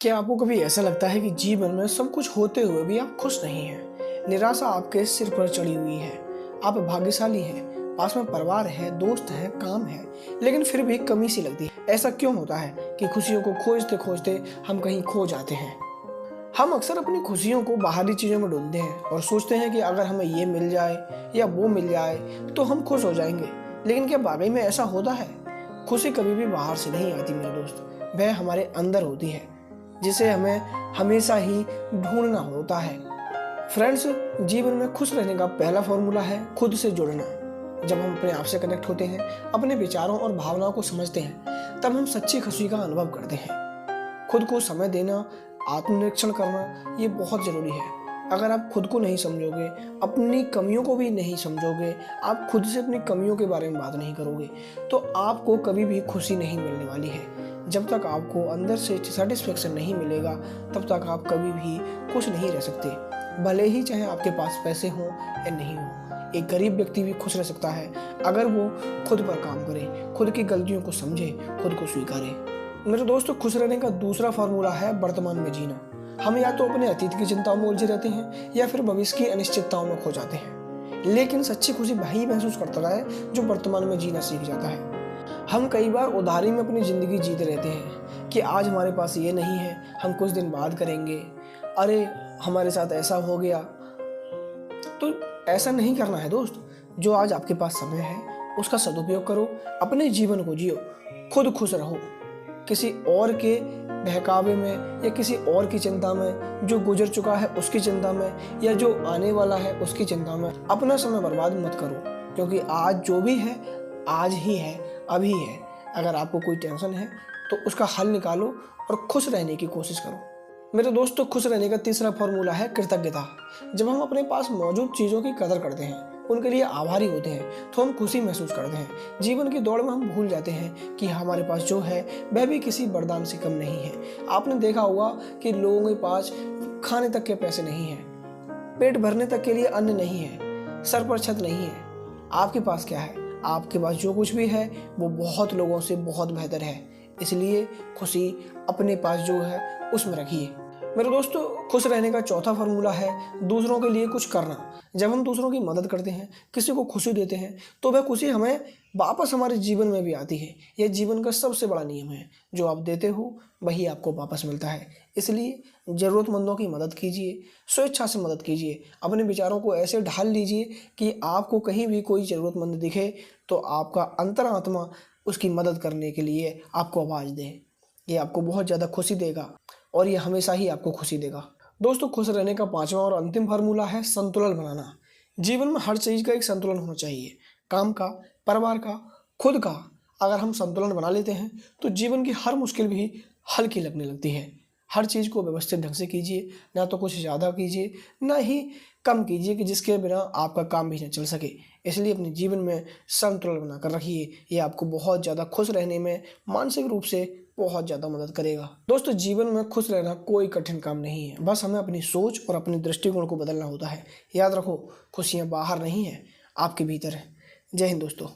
क्या आपको कभी ऐसा लगता है कि जीवन में सब कुछ होते हुए भी आप खुश नहीं हैं? निराशा आपके सिर पर चढ़ी हुई है। आप भाग्यशाली हैं, पास में परिवार है, दोस्त है, काम है, लेकिन फिर भी कमी सी लगती है। ऐसा क्यों होता है कि खुशियों को खोजते खोजते हम कहीं खो जाते हैं? हम अक्सर अपनी खुशियों को बाहरी चीज़ों में ढूंढते हैं और सोचते हैं कि अगर हमें ये मिल जाए या वो मिल जाए तो हम खुश हो जाएंगे। लेकिन क्या वाकई में ऐसा होता है? खुशी कभी भी बाहर से नहीं आती मेरे दोस्त, वह हमारे अंदर होती है, जिसे हमें हमेशा ही ढूंढना होता है। फ्रेंड्स, जीवन में खुश रहने का पहला फॉर्मूला है खुद से जुड़ना। जब हम अपने आप से कनेक्ट होते हैं, अपने विचारों और भावनाओं को समझते हैं, तब हम सच्ची खुशी का अनुभव करते हैं। खुद को समय देना, आत्मनिरीक्षण करना, ये बहुत ज़रूरी है। अगर आप खुद को नहीं समझोगे, अपनी कमियों को भी नहीं समझोगे, आप खुद से अपनी कमियों के बारे में बात नहीं करोगे, तो आपको कभी भी खुशी नहीं मिलने वाली है। जब तक आपको अंदर से सेटिस्फेक्शन नहीं मिलेगा, तब तक आप कभी भी खुश नहीं रह सकते, भले ही चाहे आपके पास पैसे हों या नहीं हो। एक गरीब व्यक्ति भी खुश रह सकता है अगर वो खुद पर काम करे, खुद की गलतियों को समझे, खुद को स्वीकारे। मेरे दोस्तों, खुश रहने का दूसरा फार्मूला है वर्तमान में जीना। हम या तो अपने अतीत की चिंताओं में उलझे रहते हैं या फिर भविष्य की अनिश्चितताओं में खो जाते हैं। लेकिन सच्ची खुशी वही महसूस करता है जो वर्तमान में जीना सीख जाता है। हम कई बार उधारी में अपनी ज़िंदगी जीते रहते हैं कि आज हमारे पास ये नहीं है, हम कुछ दिन बाद करेंगे, अरे हमारे साथ ऐसा हो गया। तो ऐसा नहीं करना है दोस्त। जो आज आपके पास समय है उसका सदुपयोग करो, अपने जीवन को जियो, खुद खुश रहो। किसी और के बहकावे में या किसी और की चिंता में, जो गुजर चुका है उसकी चिंता में या जो आने वाला है उसकी चिंता में अपना समय बर्बाद मत करो, क्योंकि आज जो भी है आज ही है, अभी है। अगर आपको कोई टेंशन है तो उसका हल निकालो और खुश रहने की कोशिश करो। मेरे दोस्तों, खुश रहने का तीसरा फॉर्मूला है कृतज्ञता। जब हम अपने पास मौजूद चीज़ों की कदर करते हैं, उनके लिए आभारी होते हैं, तो हम खुशी महसूस करते हैं। जीवन की दौड़ में हम भूल जाते हैं कि हमारे पास जो है वह भी किसी वरदान से कम नहीं है। आपने देखा होगा कि लोगों के पास खाने तक के पैसे नहीं हैं, पेट भरने तक के लिए अन्न नहीं है, सर पर छत नहीं है। आपके पास क्या है? आपके पास जो कुछ भी है वो बहुत लोगों से बहुत बेहतर है। इसलिए खुशी अपने पास जो है उसमें रखिए। मेरे दोस्तों, खुश रहने का चौथा फार्मूला है दूसरों के लिए कुछ करना। जब हम दूसरों की मदद करते हैं, किसी को खुशी देते हैं, तो वह खुशी हमें वापस हमारे जीवन में भी आती है। यह जीवन का सबसे बड़ा नियम है। जो आप देते हो वही आपको वापस मिलता है। इसलिए ज़रूरतमंदों की मदद कीजिए, स्वेच्छा से मदद कीजिए। अपने विचारों को ऐसे ढाल लीजिए कि आपको कहीं भी कोई ज़रूरतमंद दिखे तो आपका अंतरात्मा उसकी मदद करने के लिए आपको आवाज़ दे। ये आपको बहुत ज़्यादा खुशी देगा और ये हमेशा ही आपको खुशी देगा। दोस्तों, खुश रहने का पांचवा और अंतिम फार्मूला है संतुलन बनाना। जीवन में हर चीज़ का एक संतुलन होना चाहिए, काम का, परिवार का, खुद का। अगर हम संतुलन बना लेते हैं तो जीवन की हर मुश्किल भी हल्की लगने लगती है। हर चीज़ को व्यवस्थित ढंग से कीजिए, ना तो कुछ ज़्यादा कीजिए ना ही कम कीजिए कि जिसके बिना आपका काम भी न चल सके। इसलिए अपने जीवन में संतुलन बनाकर रखिए। ये आपको बहुत ज़्यादा खुश रहने में मानसिक रूप से बहुत ज़्यादा मदद करेगा। दोस्तों, जीवन में खुश रहना कोई कठिन काम नहीं है, बस हमें अपनी सोच और अपने दृष्टिकोण को बदलना होता है। याद रखो, खुशियाँ बाहर नहीं हैं, आपके भीतर है। जय हिंद दोस्तों।